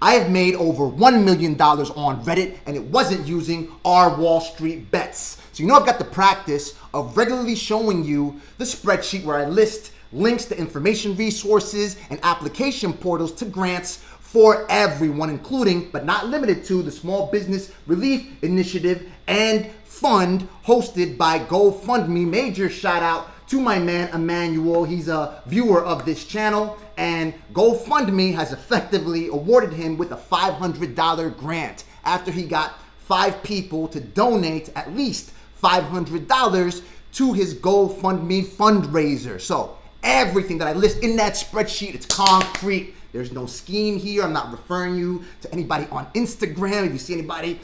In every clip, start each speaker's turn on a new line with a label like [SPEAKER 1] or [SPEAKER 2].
[SPEAKER 1] I have made over $1 million on Reddit, and it wasn't using our WallStreetBets. So you know I've got the practice of regularly showing you the spreadsheet where I list links to information resources and application portals to grants for everyone, including, but not limited to, the Small Business Relief Initiative and Fund hosted by GoFundMe. Major shout out to my man Emmanuel. He's a viewer of this channel, and GoFundMe has effectively awarded him with a $500 grant after he got 5 people to donate at least $500 to his GoFundMe fundraiser. So everything that I list in that spreadsheet, it's concrete. There's no scheme here. I'm not referring you to anybody on Instagram. If you see anybody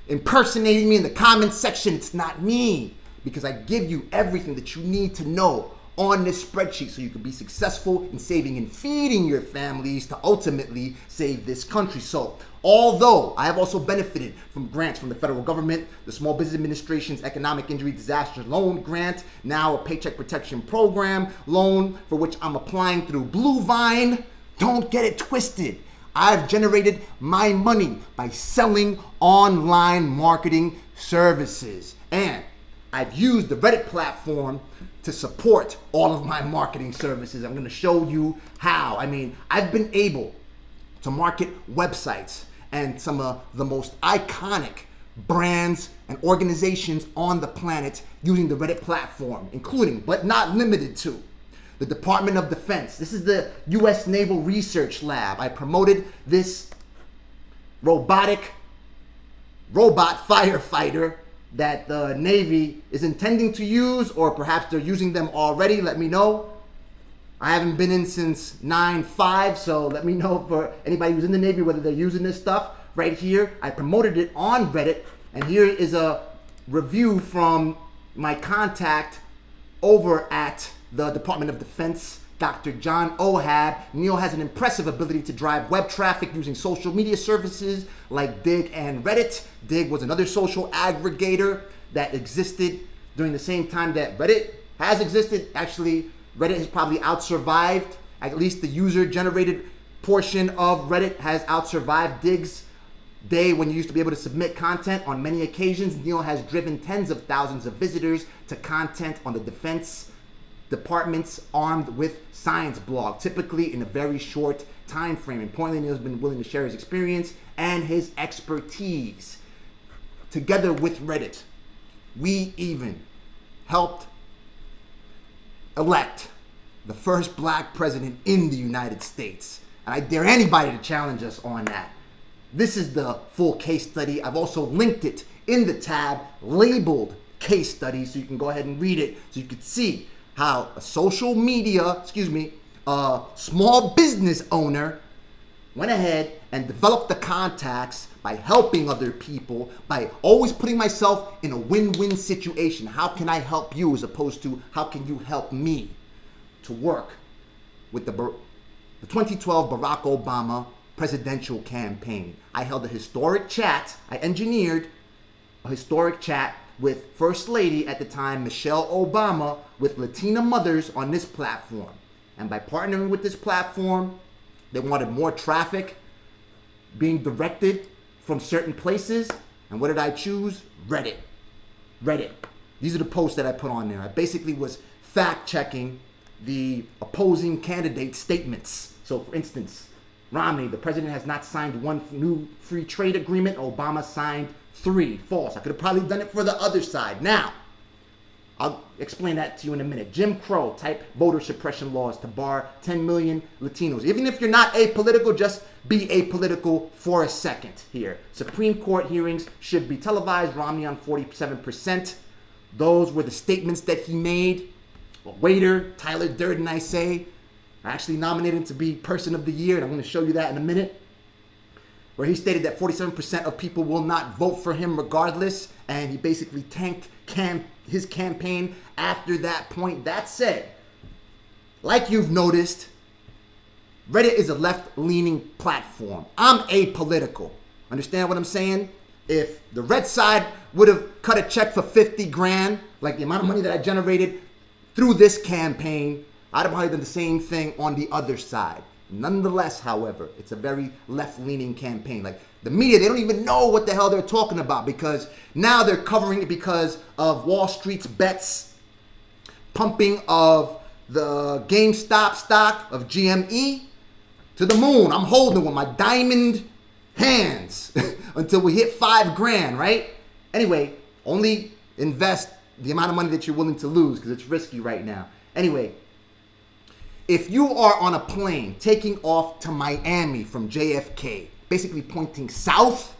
[SPEAKER 1] impersonating me in the comments section, it's not me, because I give you everything that you need to know on this spreadsheet so you can be successful in saving and feeding your families to ultimately save this country. So although I have also benefited from grants from the federal government, the Small Business Administration's Economic Injury Disaster Loan Grant, now a Paycheck Protection Program loan for which I'm applying through Bluevine, don't get it twisted. I've generated my money by selling online marketing services. And I've used the Reddit platform to support all of my marketing services. I'm gonna show you how. I mean, I've been able to market websites and some of the most iconic brands and organizations on the planet using the Reddit platform, including, but not limited to, the Department of Defense. This is the U.S. Naval Research Lab. I promoted this robot firefighter that the Navy is intending to use, or perhaps they're using them already. Let me know. I haven't been in since 9/5, so let me know for anybody who's in the Navy whether they're using this stuff. Right here, I promoted it on Reddit, and here is a review from my contact over at the Department of Defense, Dr. John Ohab. Neil has an impressive ability to drive web traffic using social media services like Dig and Reddit. Dig was another social aggregator that existed during the same time that Reddit has existed. Actually, Reddit has probably outsurvived, at least the user-generated portion of Reddit has outsurvived Dig's day when you used to be able to submit content. On many occasions, Neil has driven tens of thousands of visitors to content on the Defense Department's Armed with Science blog, typically in a very short time frame. Importantly, Neil's been willing to share his experience and his expertise. Together with Reddit, we even helped elect the first black president in the United States. And I dare anybody to challenge us on that. This is the full case study. I've also linked it in the tab labeled case study, so you can go ahead and read it, so you can see how a small business owner went ahead and developed the contacts by helping other people, by always putting myself in a win-win situation. How can I help you, as opposed to how can you help me, to work with the 2012 Barack Obama presidential campaign. I held a historic chat. I engineered a historic chat with First Lady at the time, Michelle Obama, with Latina mothers on this platform. And by partnering with this platform, they wanted more traffic being directed from certain places. And what did I choose? Reddit. These are the posts that I put on there. I basically was fact-checking the opposing candidate statements. So for instance, Romney, the president has not signed one new free trade agreement. Obama signed 3. False. I could have probably done it for the other side. Now, I'll explain that to you in a minute. Jim Crow type voter suppression laws to bar 10 million Latinos. Even if you're not apolitical, just be apolitical for a second here. Supreme Court hearings should be televised. Romney on 47%. Those were the statements that he made. A waiter, Tyler Durden, I actually nominated him to be Person of the Year, and I'm going to show you that in a minute, where he stated that 47% of people will not vote for him regardless, and he basically tanked his campaign after that point. That said, like you've noticed, Reddit is a left-leaning platform. I'm apolitical. Understand what I'm saying? If the red side would have cut a check for 50 grand, like the amount of money that I generated through this campaign, I'd have probably done the same thing on the other side. Nonetheless, however, it's a very left-leaning campaign. Like the media, they don't even know what the hell they're talking about because now they're covering it because of Wall Street's bets, pumping of the GameStop stock of GME to the moon. I'm holding with my diamond hands until we hit $5,000, right? Anyway, only invest the amount of money that you're willing to lose because it's risky right now. Anyway, if you are on a plane taking off to Miami from JFK, basically pointing south,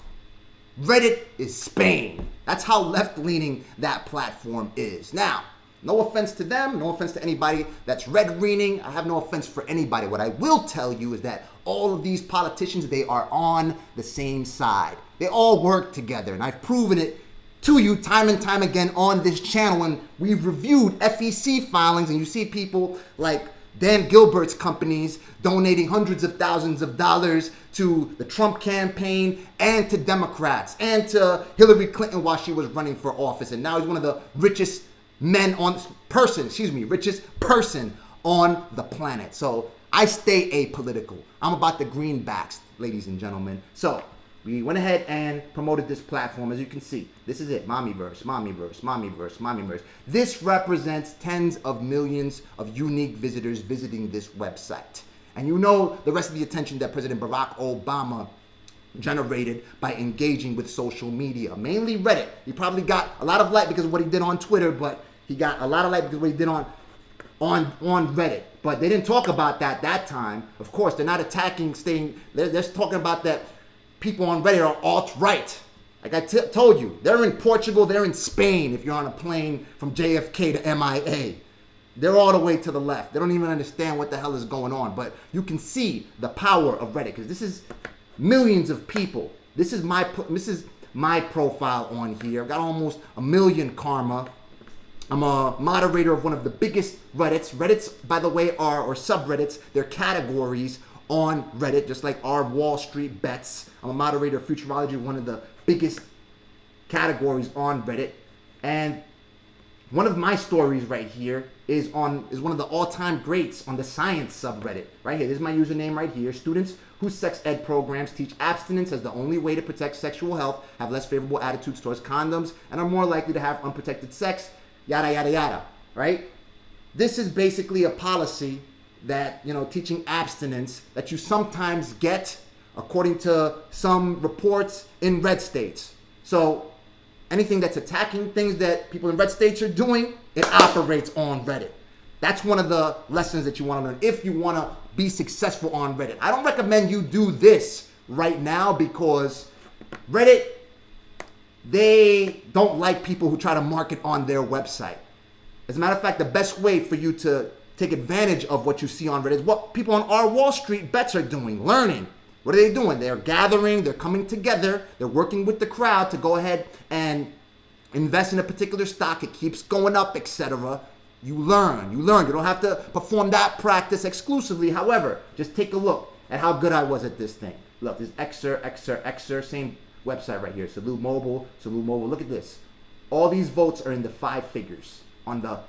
[SPEAKER 1] Reddit is Spain. That's how left-leaning that platform is. Now, no offense to them, no offense to anybody that's red-leaning. I have no offense for anybody. What I will tell you is that all of these politicians, they are on the same side. They all work together, and I've proven it to you time and time again on this channel. And we've reviewed FEC filings, and you see people like Dan Gilbert's companies donating hundreds of thousands of dollars to the Trump campaign and to Democrats and to Hillary Clinton while she was running for office. And now he's one of the richest richest person on the planet. So I stay apolitical. I'm about the greenbacks, ladies and gentlemen. So we went ahead and promoted this platform. As you can see, this is it. Mommyverse, Mommyverse, Mommyverse, Mommyverse. This represents tens of millions of unique visitors visiting this website. And you know the rest of the attention that President Barack Obama generated by engaging with social media, mainly Reddit. He probably got a lot of light because of what he did on Twitter, but he got a lot of light because of what he did on Reddit. But they didn't talk about that time. Of course, they're not attacking, they're talking about that people on Reddit are alt-right. Like I told you, they're in Portugal, they're in Spain if you're on a plane from JFK to MIA. They're all the way to the left. They don't even understand what the hell is going on. But you can see the power of Reddit because this is millions of people. This is my profile on here. I've got almost 1 million karma. I'm a moderator of one of the biggest Reddits. Reddits, by the way, or subreddits, they're categories on Reddit, just like our WallStreetBets. I'm a moderator of Futurology, one of the biggest categories on Reddit. And one of my stories right here is one of the all-time greats on the science subreddit. Right here, this is my username right here. Students whose sex ed programs teach abstinence as the only way to protect sexual health, have less favorable attitudes towards condoms, and are more likely to have unprotected sex, yada, yada, yada, right? This is basically a policy that, teaching abstinence that you sometimes get, according to some reports, in red states. So anything that's attacking things that people in red states are doing, it operates on Reddit. That's one of the lessons that you want to learn if you want to be successful on Reddit. I don't recommend you do this right now because Reddit, they don't like people who try to market on their website. As a matter of fact, the best way for you to take advantage of what you see on Reddit is what people on our WallStreetBets are doing, learning. What are they doing? They're gathering, they're coming together, they're working with the crowd to go ahead and invest in a particular stock. It keeps going up, etc. You learn. You don't have to perform that practice exclusively. However, just take a look at how good I was at this thing. Look, this Exer, same website right here. Salute Mobile. Look at this. All these votes are in the 5 figures on the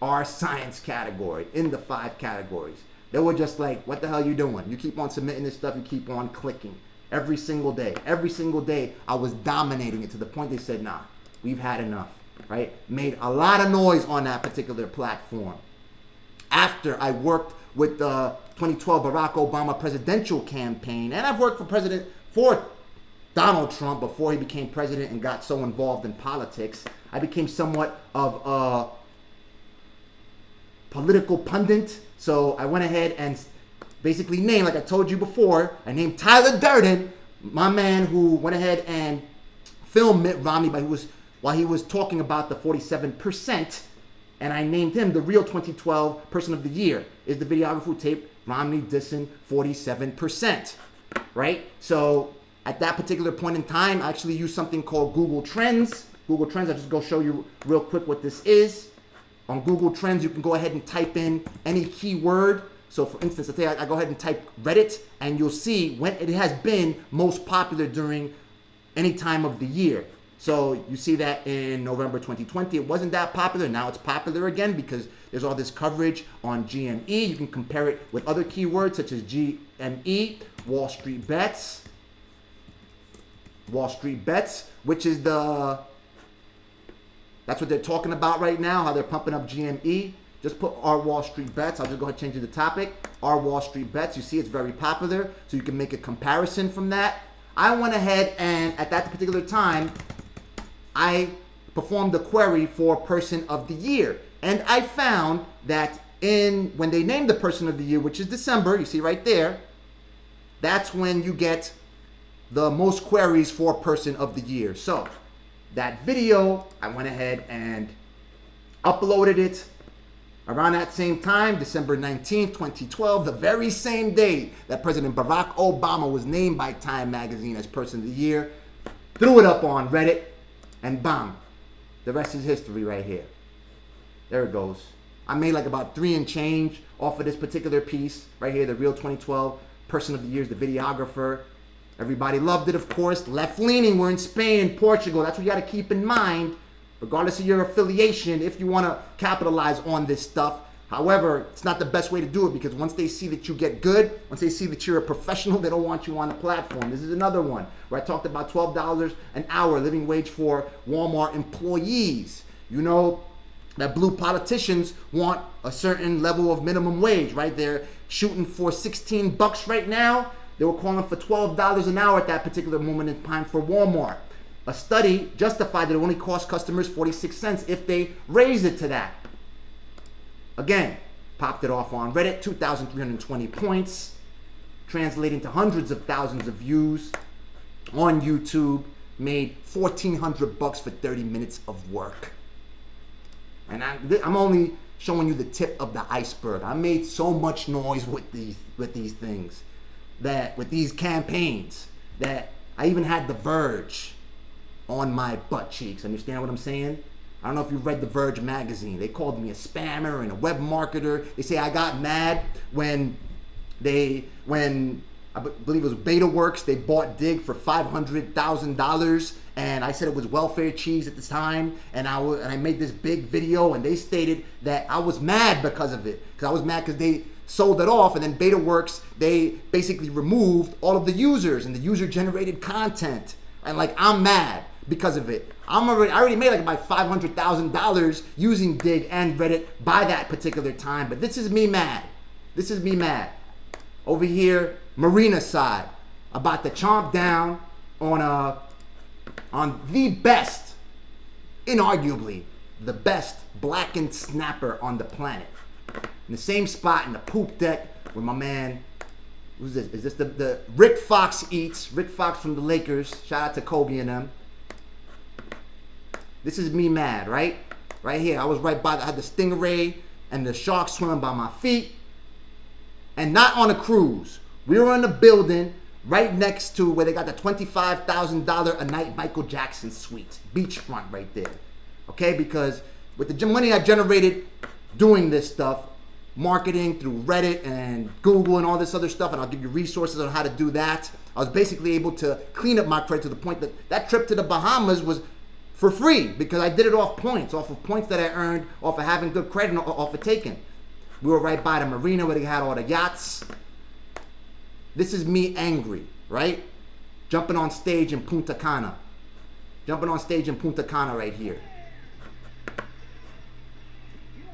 [SPEAKER 1] R science category, in the 5 categories. They were just like, what the hell are you doing? You keep on submitting this stuff, you keep on clicking. Every single day, I was dominating it to the point they said, nah, we've had enough, right? Made a lot of noise on that particular platform. After I worked with the 2012 Barack Obama presidential campaign, and I've worked for Donald Trump before he became president and got so involved in politics, I became somewhat of a political pundit. So I went ahead and basically named, like I told you before, I named Tyler Durden, my man who went ahead and filmed Mitt Romney while he was talking about the 47%, and I named him the real 2012 Person of the Year. Is the videographer who taped Romney dissing 47%, right? So at that particular point in time, I actually used something called Google Trends. I'll just go show you real quick what this is. On Google Trends, you can go ahead and type in any keyword. So for instance, let's say I go ahead and type Reddit, and you'll see when it has been most popular during any time of the year. So you see that in November 2020, it wasn't that popular. Now it's popular again because there's all this coverage on GME. You can compare it with other keywords such as GME, Wall Street Bets, which is that's what they're talking about right now, how they're pumping up GME. Just put our Wall Street Bets. I'll just go ahead and change the topic. Our Wall Street Bets. You see it's very popular, so you can make a comparison from that. I went ahead and at that particular time, I performed a query for Person of the Year. And I found that when they named the Person of the Year, which is December, you see right there, that's when you get the most queries for Person of the Year. So that video, I went ahead and uploaded it around that same time, December 19th, 2012, the very same day that President Barack Obama was named by Time Magazine as Person of the Year. Threw it up on Reddit. And bam, the rest is history right here. There it goes. I made like about 3 and change off of this particular piece right here, the real 2012 Person of the Year, the videographer. Everybody loved it, of course. Left-leaning, we're in Spain, Portugal. That's what you got to keep in mind, regardless of your affiliation, if you want to capitalize on this stuff. However, it's not the best way to do it because once they see that you get good, once they see that you're a professional, they don't want you on the platform. This is another one where I talked about $12 an hour living wage for Walmart employees. You know that blue politicians want a certain level of minimum wage, right? They're shooting for $16 right now. They were calling for $12 an hour at that particular moment in time for Walmart. A study justified that it only cost customers 46 cents if they raise it to that. Again, popped it off on Reddit, 2,320 points, translating to hundreds of thousands of views on YouTube, made $1,400 for 30 minutes of work. And I'm only showing you the tip of the iceberg. I made so much noise with these things, with these campaigns, that I even had the Verge on my butt cheeks. Understand what I'm saying? I don't know if you've read the Verge magazine. They called me a spammer and a web marketer. They say I got mad when I believe it was BetaWorks, they bought Dig for $500,000, and I said it was welfare cheese at the time, and I made this big video, and they stated that I was mad because of it. Because I was mad because they sold it off, and then BetaWorks, they basically removed all of the users and the user-generated content. And like, I'm mad because of it. I already made like about $500,000 using Dig and Reddit by that particular time, but this is me mad. This is me mad. Over here, Marina side, about to chomp down on the best, inarguably, the best blackened snapper on the planet. In the same spot in the poop deck with my man, who's this? Is this the Rick Fox eats? Rick Fox from the Lakers. Shout out to Kobe and them. This is me mad, right? Right here. I was right by, I had the stingray and the shark swimming by my feet. And not on a cruise. We were in a building right next to where they got the $25,000 a night Michael Jackson suite. Beachfront right there. Okay? Because with the money I generated doing this stuff, marketing through Reddit and Google and all this other stuff, and I'll give you resources on how to do that, I was basically able to clean up my credit to the point that that trip to the Bahamas was for free because I did it off of points that I earned off of having good credit and off of taking. We were right by the marina where they had all the yachts. This is me angry, right? Jumping on stage in Punta Cana. Right here.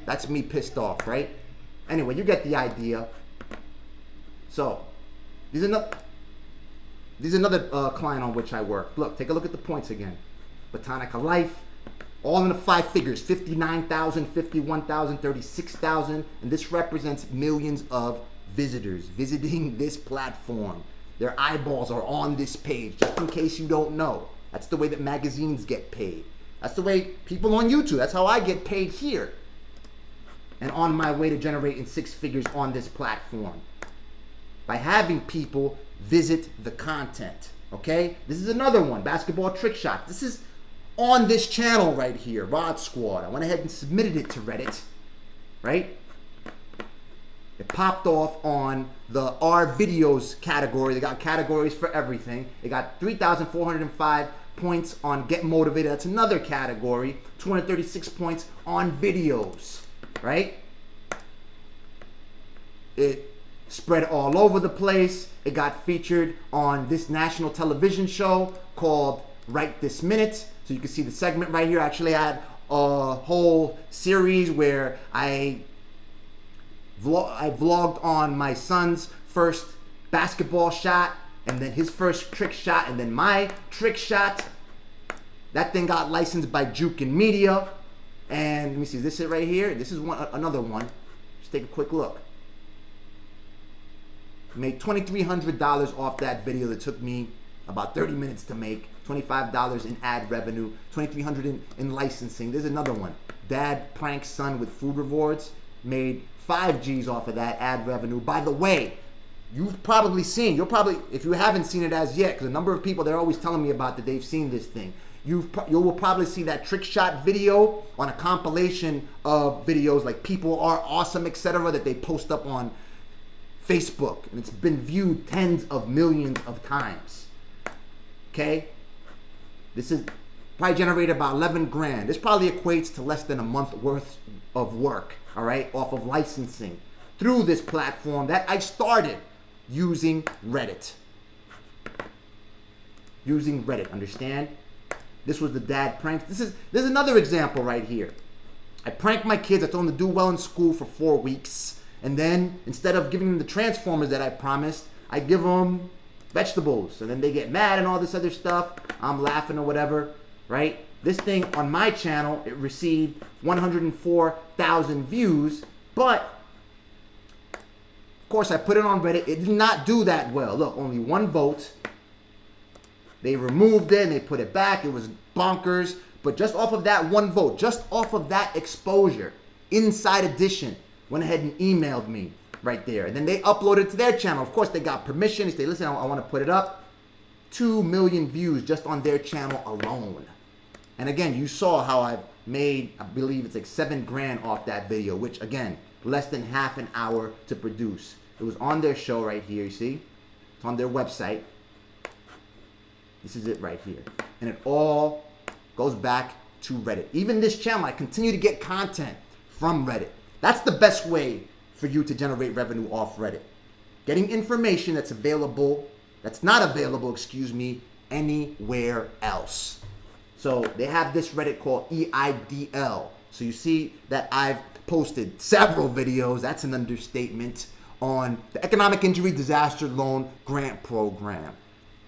[SPEAKER 1] That's me pissed off, right? Anyway, you get the idea. So, these are another client on which I work. Look, take a look at the points again. Botanica Life, all in the 5 figures, 59,000, 51,000, 36,000, and this represents millions of visitors visiting this platform. Their eyeballs are on this page, just in case you don't know. That's the way that magazines get paid. That's the way people on YouTube, that's how I get paid here. And on my way to generating 6 figures on this platform. By having people visit the content, okay? This is another one, basketball trick shot. This is on this channel right here, Rod Squad. I went ahead and submitted it to Reddit, right? It popped off on the R videos category. They got categories for everything. They got 3,405 points on Get Motivated. That's another category. 236 points on videos, right? It spread all over the place. It got featured on this national television show called Right This Minute. So you can see the segment right here. Actually, I had a whole series where I vlogged on my son's first basketball shot, and then his first trick shot, and then my trick shot. That thing got licensed by Juke and Media. And let me see, is this it right here? This is another one. Just take a quick look. Made $2,300 off that video that took me about 30 minutes to make. $25 in ad revenue, $2,300 in licensing. There's another one. Dad pranks son with food rewards. Made 5 G's off of that ad revenue. By the way, you've probably seen, if you haven't seen it as yet, because a number of people, they're always telling me about that they've seen this thing. You will probably see that trick shot video on a compilation of videos like People Are Awesome, etc., that they post up on Facebook. And it's been viewed tens of millions of times. Okay? This is probably generated about 11 grand. This probably equates to less than a month worth of work, all right, off of licensing through this platform that I started using Reddit. Using Reddit, understand? This was the dad prank. There's another example right here. I pranked my kids. I told them to do well in school for 4 weeks. And then instead of giving them the Transformers that I promised, I give them vegetables. And then they get mad and all this other stuff. I'm laughing or whatever, right? This thing on my channel, it received 104,000 views. But, of course, I put it on Reddit. It did not do that well. Look, only 1 vote. They removed it and they put it back. It was bonkers. But just off of that 1 vote, just off of that exposure, Inside Edition went ahead and emailed me right there. And then they uploaded it to their channel. Of course, they got permission. They say, listen, I want to put it up. 2 million views just on their channel alone. And again, you saw how I've made, I believe it's like 7 grand off that video, which again, less than half an hour to produce. It was on their show right here, you see? It's on their website. This is it right here. And it all goes back to Reddit. Even this channel, I continue to get content from Reddit. That's the best way for you to generate revenue off Reddit. Getting information that's not available, anywhere else. So they have this Reddit called EIDL. So you see that I've posted several videos, that's an understatement, on the Economic Injury Disaster Loan Grant Program.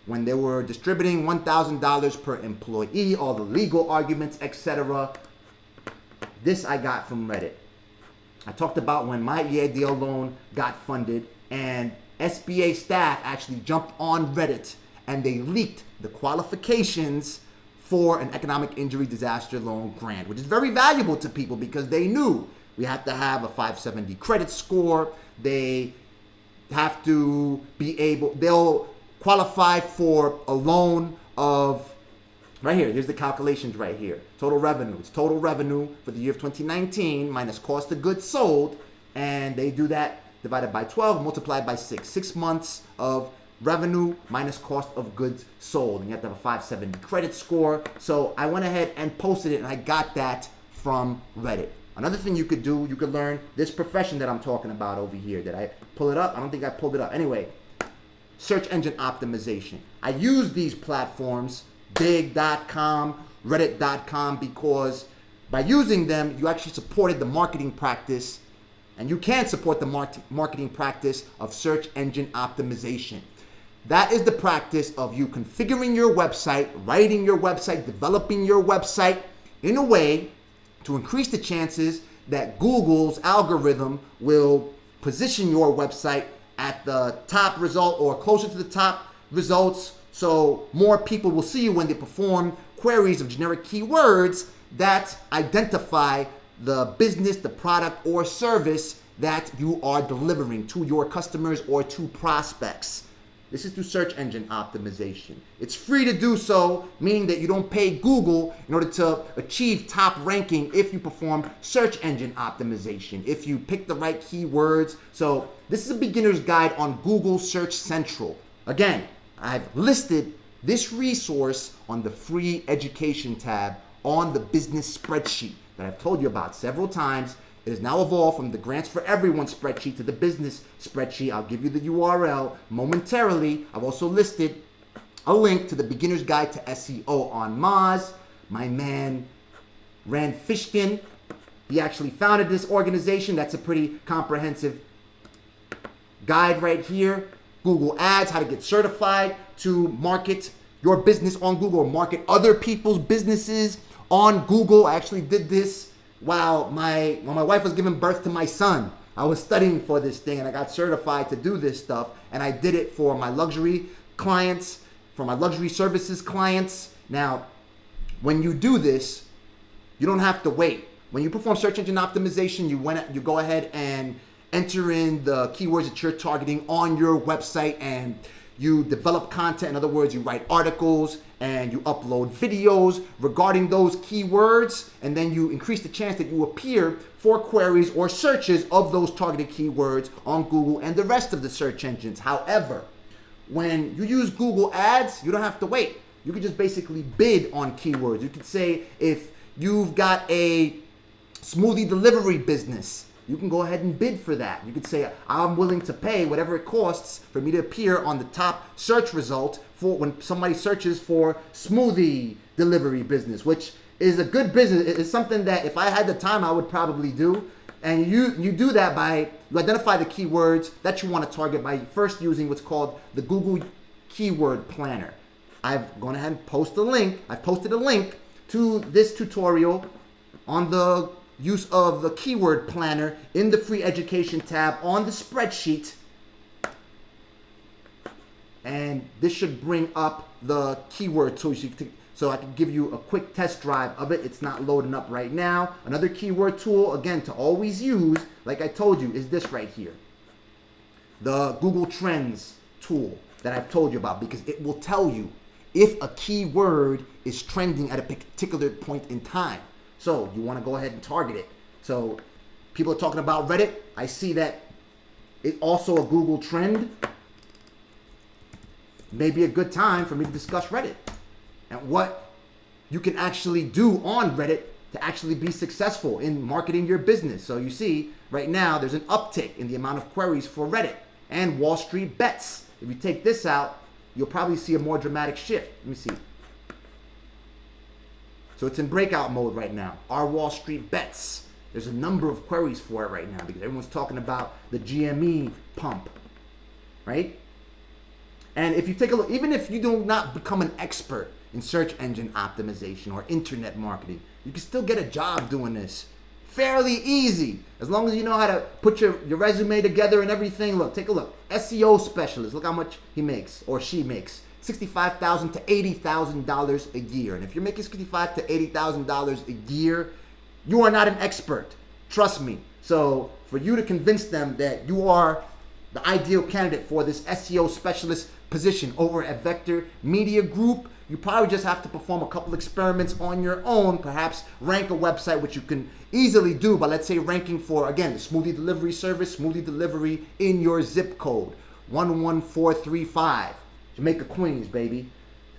[SPEAKER 1] When they were distributing $1,000 per employee, all the legal arguments, etc. This I got from Reddit. I talked about when my EIDL loan got funded and SBA staff actually jumped on Reddit and they leaked the qualifications for an economic injury disaster loan grant, which is very valuable to people because they knew we have to have a 570 credit score. They have to be able, they'll qualify for a loan of, right here, here's the calculations right here. Total revenue. It's total revenue for the year of 2019 minus cost of goods sold. And they do that divided by 12, multiplied by 6. 6 months of revenue minus cost of goods sold. And you have to have a 570 credit score. So I went ahead and posted it and I got that from Reddit. Another thing you could do, you could learn this profession that I'm talking about over here. Did I pull it up? I don't think I pulled it up. Anyway, search engine optimization. I use these platforms, Big.com, Reddit.com, because by using them, you actually supported the marketing practice, and you can support the marketing practice of search engine optimization. That is the practice of you configuring your website, writing your website, developing your website in a way to increase the chances that Google's algorithm will position your website at the top result or closer to the top results, so more people will see you when they perform queries of generic keywords that identify the business, the product, or service that you are delivering to your customers or to prospects. This is through search engine optimization. It's free to do so, meaning that you don't pay Google in order to achieve top ranking if you perform search engine optimization, if you pick the right keywords. So this is a beginner's guide on Google Search Central. Again, I've listed this resource on the free education tab on the business spreadsheet that I've told you about several times. It has now evolved from the Grants for Everyone spreadsheet to the business spreadsheet. I'll give you the URL momentarily. I've also listed a link to the beginner's guide to SEO on Moz. My man, Rand Fishkin, he actually founded this organization. That's a pretty comprehensive guide right here. Google Ads, how to get certified to market your business on Google or market other people's businesses on Google. I actually did this while my wife was giving birth to my son. I was studying for this thing and I got certified to do this stuff, and I did it for my luxury clients, for my luxury services clients. Now, when you do this, you don't have to wait. When you perform search engine optimization, you go ahead and enter in the keywords that you're targeting on your website, and you develop content. In other words, you write articles and you upload videos regarding those keywords, and then you increase the chance that you appear for queries or searches of those targeted keywords on Google and the rest of the search engines. However, when you use Google Ads, you don't have to wait. You can just basically bid on keywords. You could say if you've got a smoothie delivery business, you can go ahead and bid for that. You could say, I'm willing to pay whatever it costs for me to appear on the top search result for when somebody searches for smoothie delivery business, which is a good business. It's something that if I had the time, I would probably do. And you do that by, you identify the keywords that you want to target by first using what's called the Google Keyword Planner. I've gone ahead and posted a link to this tutorial on the use of the keyword planner in the free education tab on the spreadsheet, and this should bring up the keyword tool so I can give you a quick test drive of it. It's not loading up right now. Another keyword tool, again, to always use, like I told you, is this right here, the Google Trends tool that I've told you about, because it will tell you if a keyword is trending at a particular point in time. So you want to go ahead and target it. So people are talking about Reddit. I see that it's also a Google trend. Maybe a good time for me to discuss Reddit and what you can actually do on Reddit to actually be successful in marketing your business. So you see right now there's an uptick in the amount of queries for Reddit and WallStreetBets. If you take this out, you'll probably see a more dramatic shift. Let me see. So it's in breakout mode right now. Our WallStreetBets. There's a number of queries for it right now because everyone's talking about the GME pump, right? And if you take a look, even if you do not become an expert in search engine optimization or internet marketing, you can still get a job doing this. Fairly easy, as long as you know how to put your resume together and everything. Look, take a look. SEO specialist, look how much he makes or she makes. $65,000 to $80,000 a year. And if you're making $65,000 to $80,000 a year, you are not an expert. Trust me. So for you to convince them that you are the ideal candidate for this SEO specialist position over at Vector Media Group, you probably just have to perform a couple experiments on your own, perhaps rank a website, which you can easily do by, let's say, ranking for, again, the smoothie delivery service, smoothie delivery in your zip code, 11435. Jamaica, Queens, baby.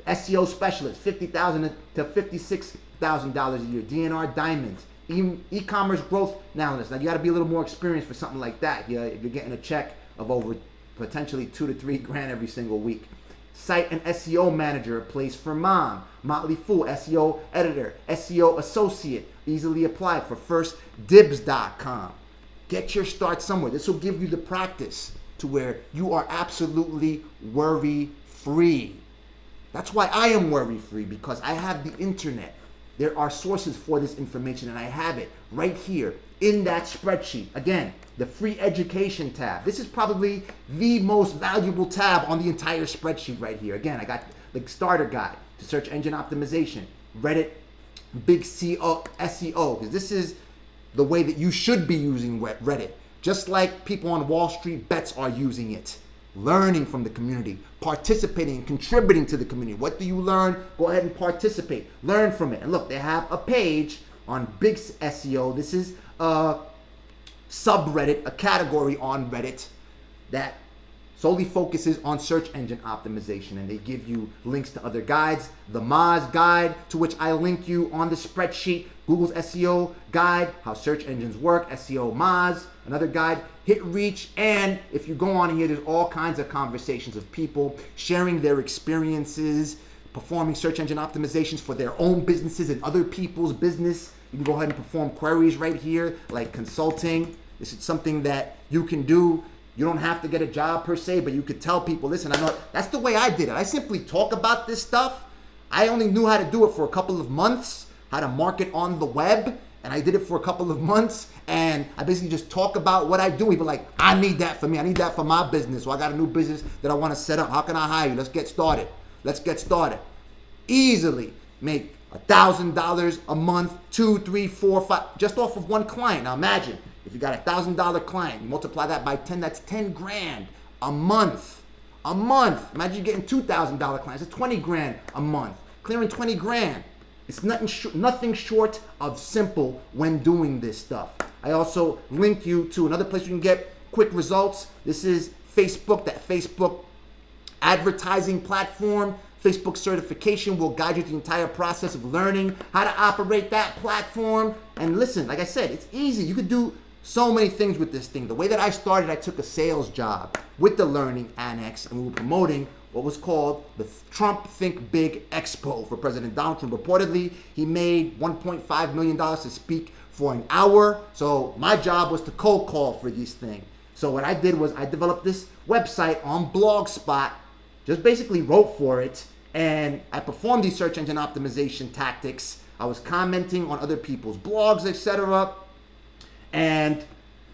[SPEAKER 1] SEO specialist, $50,000 to $56,000 a year. DNR Diamonds. E-commerce growth analyst. Now you got to be a little more experienced for something like that. If you're getting a check of over potentially $2 to $3 grand every single week. Site and SEO manager, place for mom. Motley Fool, SEO editor, SEO associate. Easily applied for firstdibs.com. Get your start somewhere. This will give you the practice to where you are absolutely worry-free. That's why I am worry-free, because I have the internet. There are sources for this information, and I have it right here in that spreadsheet. Again, the free education tab. This is probably the most valuable tab on the entire spreadsheet right here. Again, I got the starter guide to search engine optimization, Reddit, big SEO, because this is the way that you should be using Reddit. Just like people on WallStreetBets are using it. learning from the community, participating and contributing to the community. What do you learn? Go ahead and participate. Learn from it. And look, they have a page on Big SEO. This is a subreddit, a category on Reddit that solely focuses on search engine optimization, and they give you links to other guides. The Moz guide, to which I link you on the spreadsheet, Google's SEO guide, how search engines work, SEO Moz, another guide, Hit Reach, and if you go on here, there's all kinds of conversations of people sharing their experiences, performing search engine optimizations for their own businesses and other people's business. You can go ahead and perform queries right here, like consulting. This is something that you can do. You don't have to get a job per se, but you could tell people, listen, I know that's the way I did it. I simply talk about this stuff. I only knew how to do it for a couple of months, how to market on the web, and I did it for a couple of months, and I basically just talk about what I do. People are like, I need that for me. I need that for my business. So I got a new business that I want to set up. How can I hire you? Let's get started. Let's get started. Easily make $1,000 a month, 2, 3, 4, 5, just off of one client. Now imagine, if you got a $1,000 client, you multiply that by 10, that's 10 grand a month. A month. Imagine you're getting $2,000 clients, it's 20 grand a month. Clearing 20 grand. It's nothing short of simple when doing this stuff. I also link you to another place you can get quick results. This is Facebook, that Facebook advertising platform. Facebook certification will guide you through the entire process of learning how to operate that platform. And listen, like I said, it's easy. You could do so many things with this thing. The way that I started, I took a sales job with the Learning Annex, and we were promoting what was called the Trump Think Big Expo for President Donald Trump. Reportedly, he made $1.5 million to speak for an hour. So my job was to cold call for these things. So what I did was I developed this website on Blogspot, just basically wrote for it, and I performed these search engine optimization tactics. I was commenting on other people's blogs, etc. And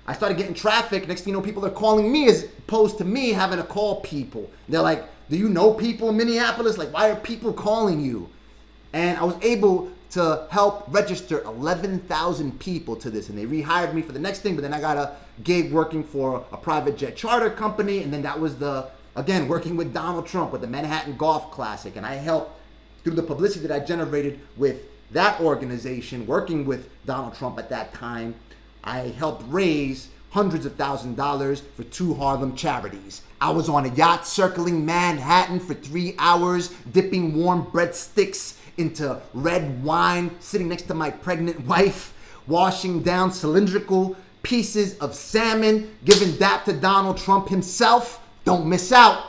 [SPEAKER 1] I started getting traffic. Next thing you know, people are calling me as opposed to me having to call people. They're like, do you know people in Minneapolis? Like, why are people calling you? And I was able to help register 11,000 people to this. And they rehired me for the next thing, but then I got a gig working for a private jet charter company. And then that was again, working with Donald Trump with the Manhattan Golf Classic. And I helped through the publicity that I generated with that organization, working with Donald Trump at that time. I helped raise hundreds of $1,000s for 2 Harlem charities. I was on a yacht circling Manhattan for 3 hours, dipping warm breadsticks into red wine, sitting next to my pregnant wife, washing down cylindrical pieces of salmon, giving that to Donald Trump himself. Don't miss out.